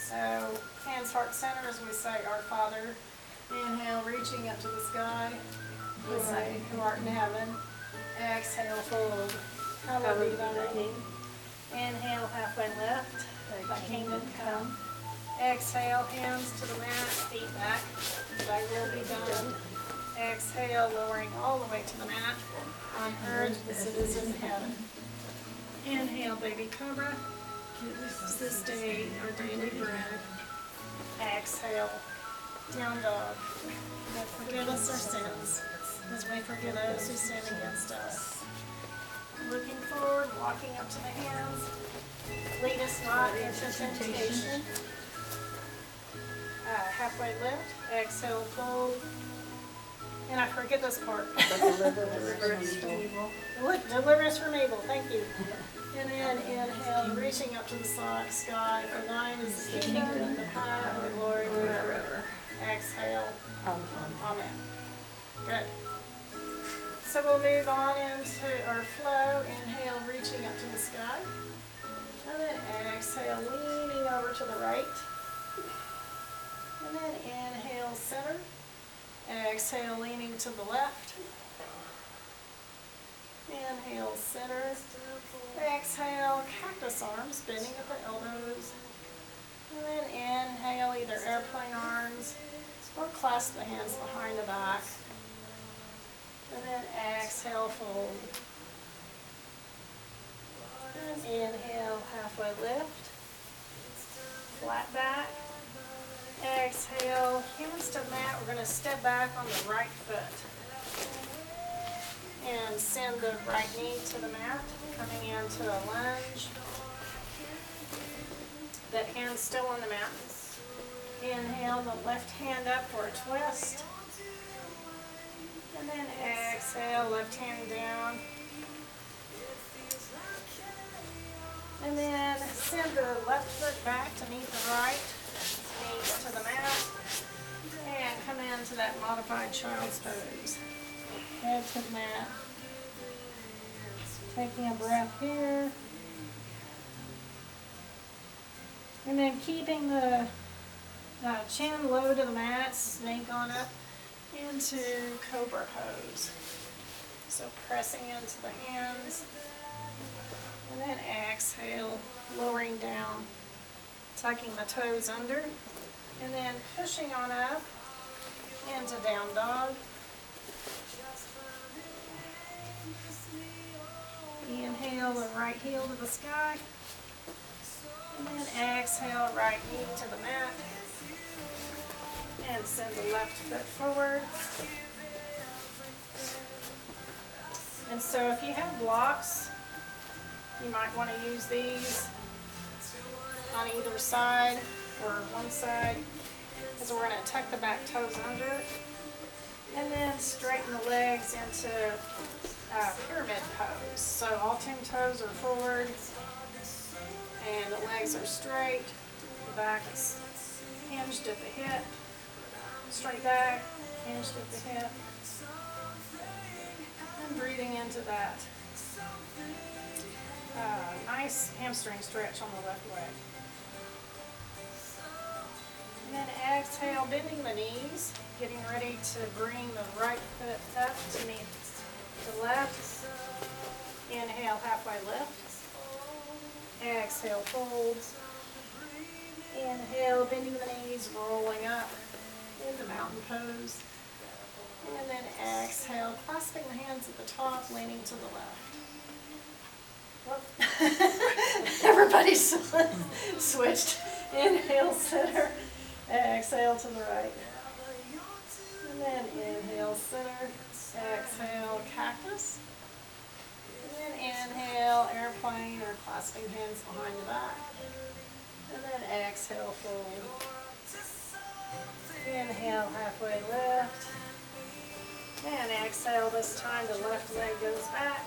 So, hands heart center as we say our Father. Inhale, reaching up to the sky. We say, who art in heaven. Exhale, fold. Hallowed be thy name. Inhale, halfway left. Thy kingdom come. Exhale, hands to the mat, feet back. Thy will be done. Exhale, lowering all the way to the mat. On earth as it is in heaven. Inhale, baby cobra. Give us this day our daily bread. Exhale, down dog. Forgive us our sins, as we forgive those who sin against us. Looking forward, walking up to the hands. Lead us not into temptation. Halfway lift. Exhale, fold. And I forget this part. Deliver us from evil. Deliver us from evil. Thank you. And then inhale, reaching up to the sky. For thine is the kingdom, the power, and the glory forever. Exhale. Amen. Good. So we'll move on into our flow. Inhale, reaching up to the sky. And then exhale, leaning over to the right. And then inhale, center. Exhale, leaning to the left. Inhale, center. Exhale, cactus arms, bending at the elbows. And then inhale, either airplane arms or clasp the hands behind the back. And then exhale, fold. And inhale, halfway lift. Flat back. Exhale, hands to the mat. We're going to step back on the right foot. And send the right knee to the mat, coming into a lunge. That hand's still on the mat. Inhale, the left hand up for a twist. And then exhale, left hand down. And then send the left foot back to meet the right. Knees to the mat. And come into that modified child's pose. Head to the mat. Taking a breath here. And then keeping the chin low to the mat, snake on up into cobra pose. So pressing into the hands. And then exhale, lowering down, tucking the toes under. And then pushing on up into down dog. Inhale the right heel to the sky. And then exhale, right knee to the mat. And send the left foot forward. And so if you have blocks, you might want to use these on either side or one side, because we're going to tuck the back toes under. And then straighten the legs into pyramid pose. So all 10 toes are forward and the legs are straight. The back is hinged at the hip. Straight back, hinged at the hip. And breathing into that nice hamstring stretch on the left leg. And then exhale, bending the knees, getting ready to bring the right foot up to meet the left. Inhale, halfway lift. Exhale, fold. Inhale, bending the knees, rolling up into mountain pose. And then exhale, clasping the hands at the top, leaning to the left. Everybody's switched. Inhale, center. Exhale to the right. And then inhale, center. Exhale, cactus. And then inhale, airplane or clasping hands behind the back. And then exhale, fold. Inhale, halfway lift. And exhale, this time the left leg goes back.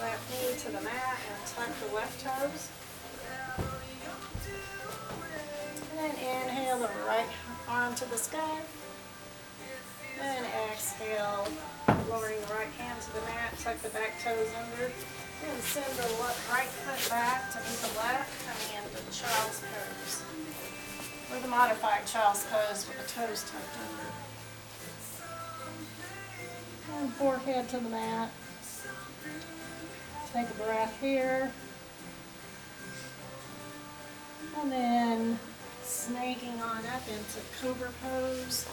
Left knee to the mat and tuck the left toes. And then inhale the right arm to the sky. And exhale, lowering the right hand to the mat, tuck the back toes under. And send the right foot back to meet the left, coming into the child's pose. Or the modified child's pose with the toes tucked under. And forehead to the mat. Take a breath here. And then snaking on up into cobra pose.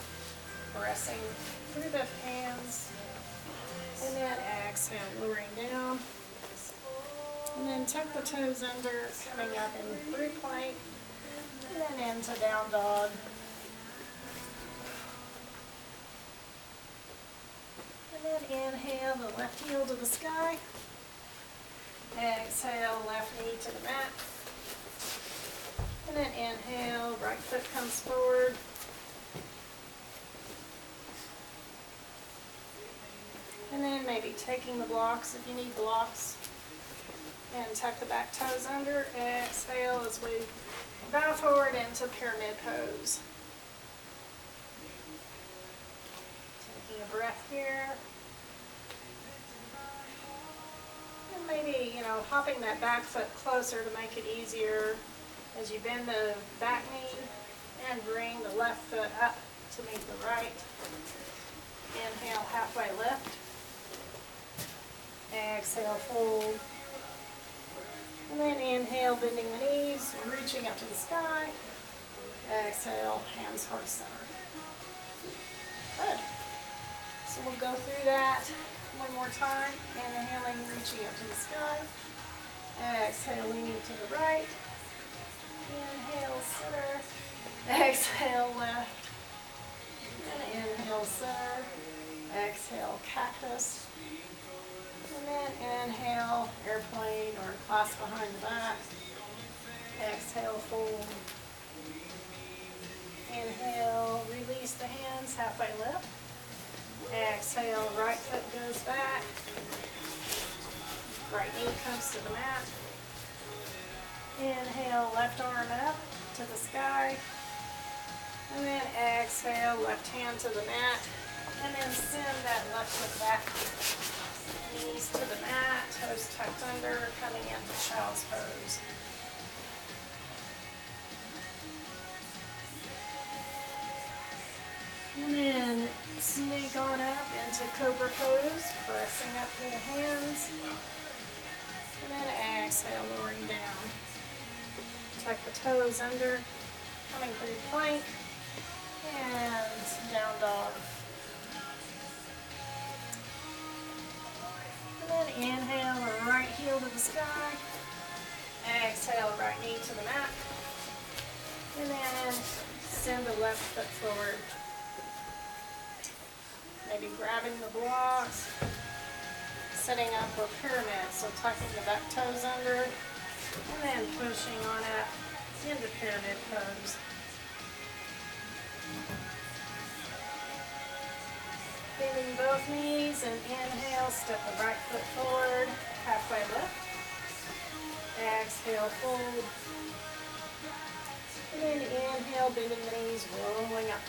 Pressing through the hands. And then exhale, lowering down. And then tuck the toes under, coming up in three plank. And then into down dog. And then inhale the left heel to the sky. Exhale, left knee to the mat. And then inhale, right foot comes forward. And then maybe taking the blocks if you need blocks. And tuck the back toes under. Exhale as we bow forward into pyramid pose. Taking a breath here. And maybe, hopping that back foot closer to make it easier as you bend the back knee and bring the left foot up to meet the right. Inhale, halfway lift. Exhale, fold. And then inhale, bending the knees, reaching up to the sky. Exhale, hands heart center. Good. So we'll go through that one more time. Inhaling, reaching up to the sky. Exhale, leaning to the right. Inhale, center. Exhale, left. And inhale, center. Exhale, cactus. And then inhale, airplane or clasp behind the back. Exhale, fold. Inhale, release the hands, halfway lift. Exhale, right foot goes back. Right knee comes to the mat. Inhale, left arm up to the sky. And then exhale, left hand to the mat. And then send that left foot back. Knees to the mat, toes tucked under, coming into child's pose. And then sneak on up into cobra pose, pressing up through the hands. And then exhale, lowering down. Tuck the toes under, coming through plank, and down dog. And then inhale, right heel to the sky. Exhale, right knee to the mat. And then send the left foot forward. Maybe grabbing the blocks. Setting up a pyramid, so tucking the back toes under. And then pushing on up into pyramid pose. Bending both knees and inhale, step the right foot forward, halfway lift. Exhale, fold. And then inhale, bending the knees, rolling up.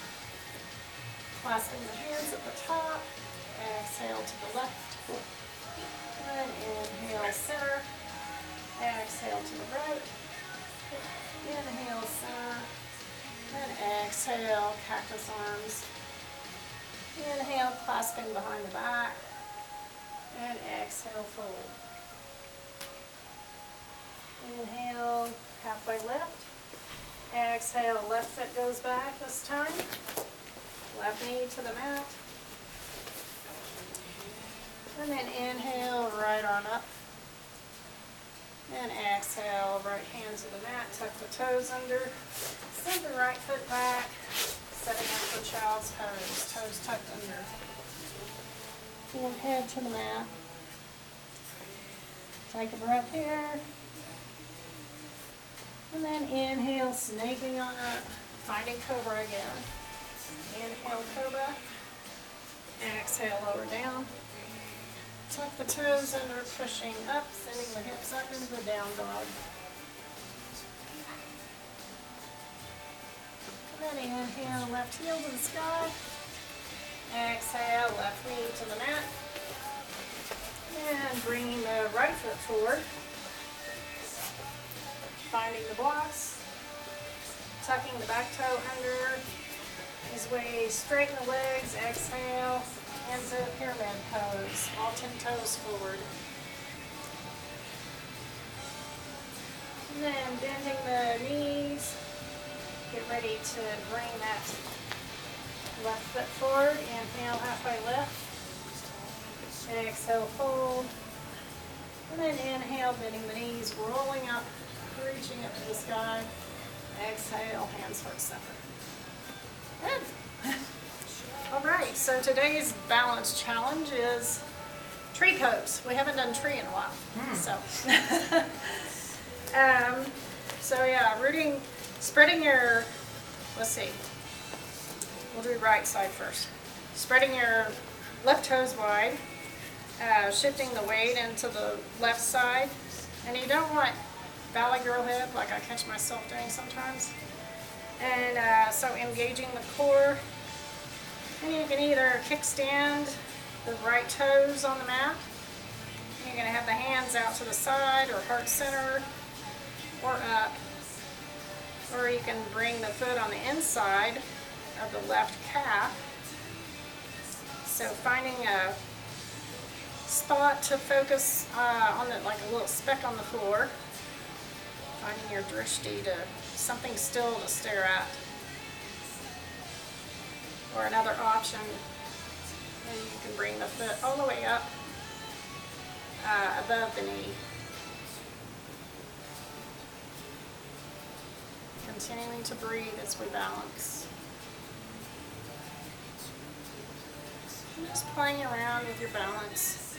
Clasping the hands at the top. Exhale to the left. And inhale, center. Exhale to the right. Inhale, center. And exhale, cactus arms. Inhale, clasping behind the back. And exhale, fold. Inhale, halfway lift. Exhale, left foot goes back this time. Left knee to the mat. And then inhale, right arm up. And exhale, right hand to the mat. Tuck the toes under. Send the right foot back. Setting up for child's pose. Toes tucked under. Forehead to the mat. Take a breath here. And then inhale, snaking on up. Finding cobra again. Inhale, cobra. Exhale, lower down. Tuck the toes under, pushing up, sending the hips up into the down dog. And then inhale, left heel to the sky. Exhale, left knee to the mat. And bringing the right foot forward. Finding the blocks. Tucking the back toe under. His way, straighten the legs, exhale, hands up, pyramid pose, all 10 toes forward. And then bending the knees, get ready to bring that left foot forward, inhale, halfway lift, exhale, fold, and then inhale, bending the knees, rolling up, reaching up to the sky, exhale, hands heart center. Good. All right, so today's balance challenge is tree pose. We haven't done tree in a while, so yeah, rooting, spreading your, let's see, we'll do right side first. Spreading your left toes wide, shifting the weight into the left side, and you don't want valley girl hip like I catch myself doing sometimes. And so engaging the core, and you can either kickstand the right toes on the mat. You're going to have the hands out to the side or heart center or up, or you can bring the foot on the inside of the left calf. So finding a spot to focus on it, like a little speck on the floor. Finding your drishti to something still to stare at. Or another option, you can bring the foot all the way up above the knee. Continuing to breathe as we balance. And just playing around with your balance.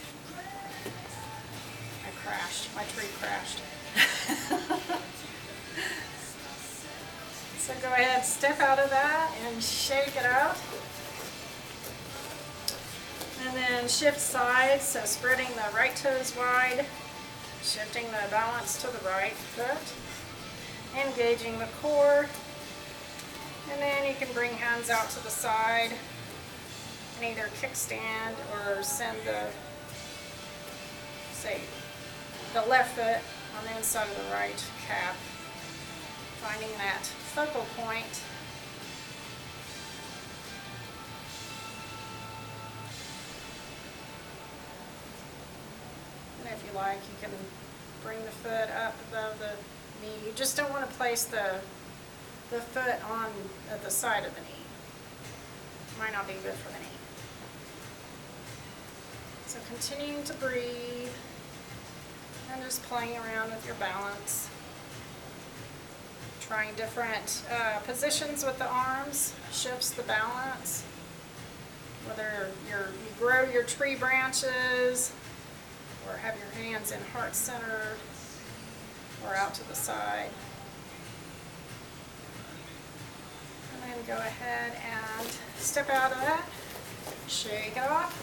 I crashed, my tree crashed. So go ahead, step out of that and shake it out. And then shift sides, so spreading the right toes wide, shifting the balance to the right foot, engaging the core, and then you can bring hands out to the side and either kickstand or send the, say, the left foot on the inside of the right calf, finding that focal point. And if you like, you can bring the foot up above the knee. You just don't want to place the foot on at the side of the knee. Might not be good for the knee. So continuing to breathe and just playing around with your balance. Trying different positions with the arms shifts the balance. Whether you grow your tree branches or have your hands in heart center or out to the side. And then go ahead and step out of that, shake it off.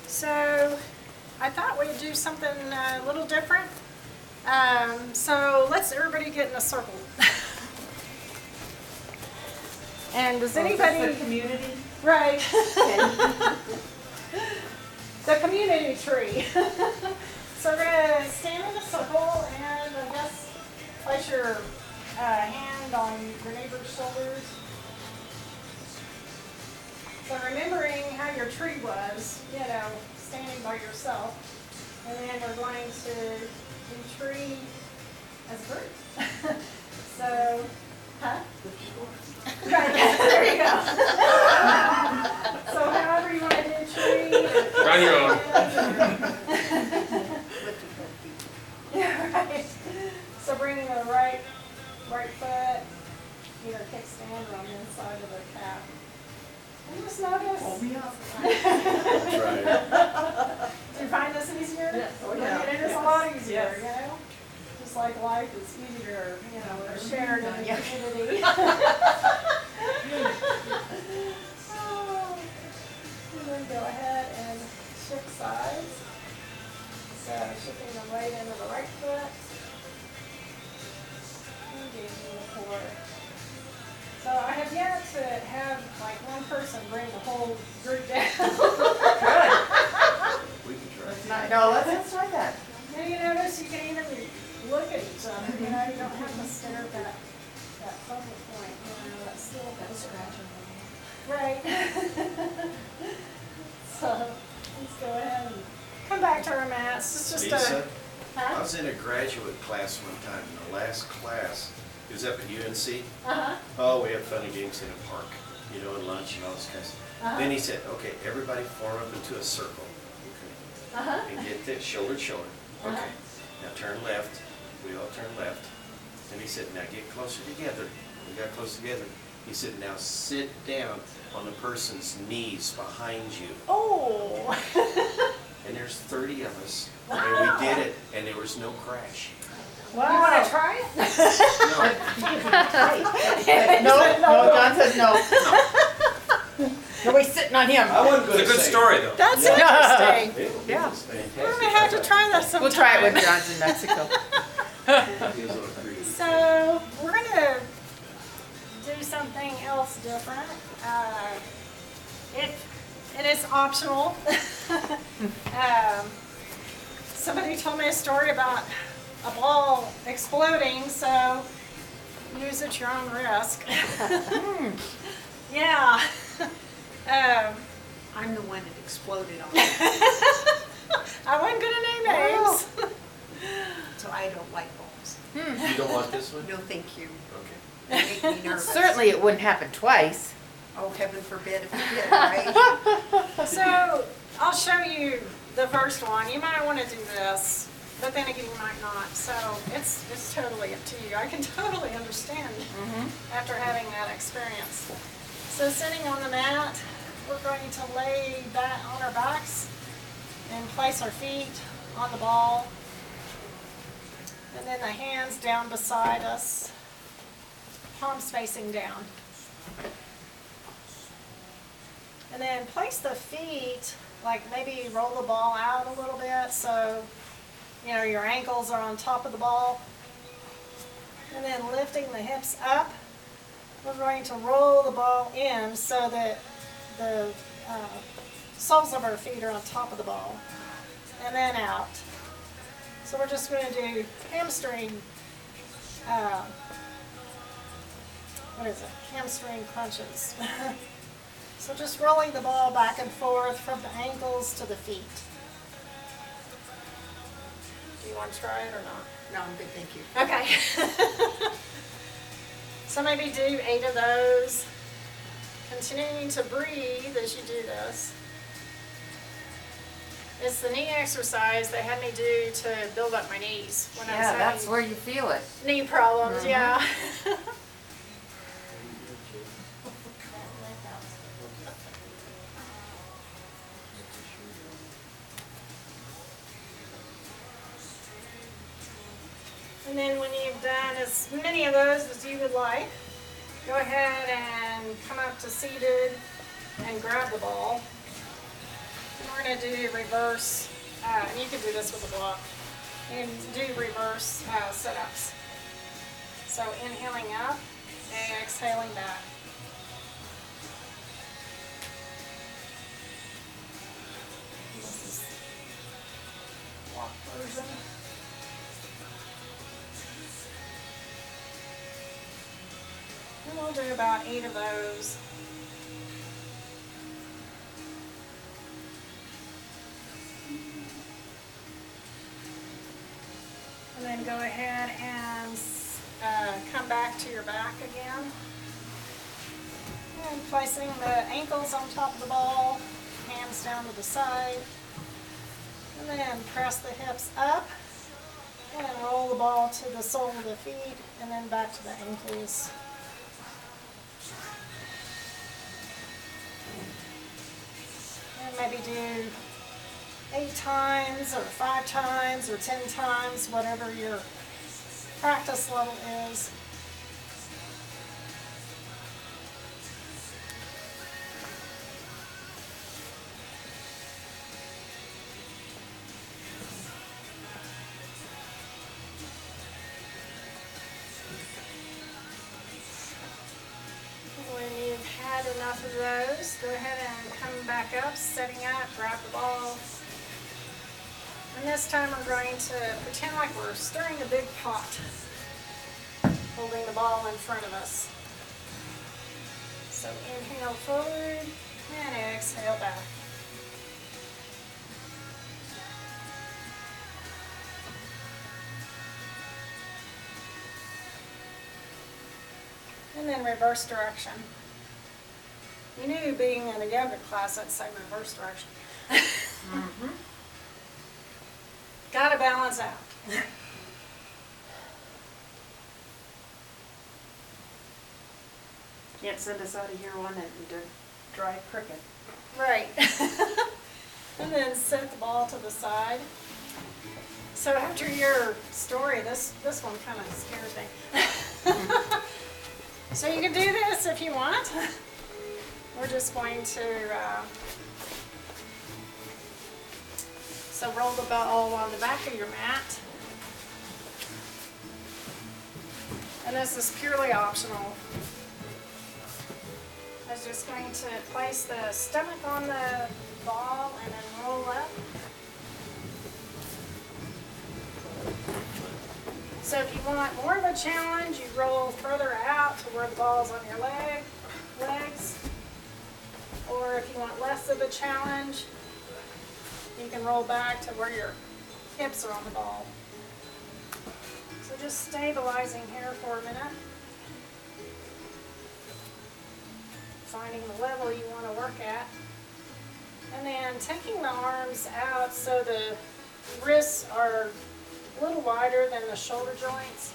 So I thought we'd do something a little different. So let's everybody get in a circle. And does anybody? The community? Right. The community tree. So we're going to stand in a circle and I guess place your hand on your neighbor's shoulders. So remembering how your tree was, you know, standing by yourself. And then we're going to do tree as a group. So, huh? Right, there you go. So however you want to do tree. On your own. Yeah, right. So bringing the right foot, either kickstand or on the inside of the calf. And just notice. Hold me up. That's right. Do you find this easier? Yes. Oh, yeah. It is a lot easier, you know? Just like life is easier, you know, when it's shared in the community. Oh. And then go ahead and shift sides. So shifting the weight into the right foot. Engaging the core. So I have yet to have like one person bring the whole group down. Good. We can Nice. No, let's try that. And you notice you can even look at each other, you know, you don't have to stare at that focal point, you know, that still Scratching. Right. So, let's go ahead and come back to our mats. It's just Lisa, a, I was in a graduate class one time, and the last class, it was up at UNC. Oh, we had fun and games in a park, you know, and lunch and all this kind of stuff. Then he said, okay, everybody form up into a circle. Okay. And get this, shoulder to shoulder. Okay. Now turn left. We all turn left. And he said, now get closer together. We got close together. He said, now sit down on the person's knees behind you. Oh. And there's 30 of us. And we did it, and there was no crash. Wow. You want to try it? No. No, John says no. Nobody's sitting on him. I wasn't going It's to a good say. story, though. That's Yeah. interesting. Yeah. We're going to have to try that sometime. We'll try it when John's in Mexico. So, we're going to do something else different. It is optional. Somebody told me a story about a ball exploding, so use at your own risk. Yeah. I'm the one that exploded on I wasn't going to name names. so I don't like balls. You don't want this one? No, thank you. Okay. They make me nervous. Certainly it wouldn't happen twice. Oh, heaven forbid if it did, right? So I'll show you the first one. You might want to do this, but then again you might not. So it's totally up to you. I can totally understand after having that experience. So sitting on the mat, we're going to lay that on our backs and place our feet on the ball. And then the hands down beside us, palms facing down. And then place the feet, like maybe roll the ball out a little bit so, you know, your ankles are on top of the ball. And then lifting the hips up, we're going to roll the ball in so that the soles of our feet are on top of the ball. And then out. So we're just going to do hamstring, hamstring crunches. So just rolling the ball back and forth from the ankles to the feet. Do you want to try it or not? No, I'm good, thank you. Okay. So maybe do 8 of those. Continuing to breathe as you do this. It's the knee exercise they had me do to build up my knees when I was Yeah, that's having where you feel it. knee problems, yeah. And then when you've done as many of those as you would like, go ahead and come up to seated and grab the ball. And we're going to do reverse, and you can do this with a block, and do reverse sit-ups. So inhaling up and exhaling back. This is block version. And we'll do about 8 of those. And then go ahead and come back to your back again. And placing the ankles on top of the ball, hands down to the side. And then press the hips up and roll the ball to the sole of the feet and then back to the ankles. And maybe do 8 times or 5 times or 10 times, whatever your practice level is. When you've had enough of those, go ahead and come back up, setting up, grab the ball, And this time we're going to pretend like we're stirring a big pot, holding the ball in front of us. So inhale forward and exhale back. And then reverse direction. You knew being in a yoga class, I'd say reverse direction. Gotta balance out. Can't send us out of here one and drive crooked. Right. And then set the ball to the side. So after your story, this one kind of scared me. So you can do this if you want. We're just going to, so roll the ball on the back of your mat. And this is purely optional. I was just going to place the stomach on the ball and then roll up. So if you want more of a challenge, you roll further out to where the ball's on your legs. Or if you want less of a challenge, you can roll back to where your hips are on the ball. So just stabilizing here for a minute. Finding the level you want to work at. And then taking the arms out so the wrists are a little wider than the shoulder joints.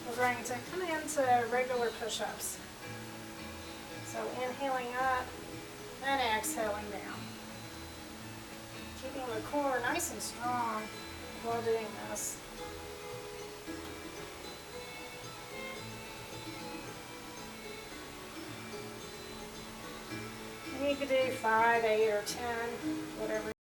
We're going to come into regular push-ups. So inhaling up and exhaling down. Keeping the core nice and strong while doing this. And you could do 5, 8, or 10, whatever.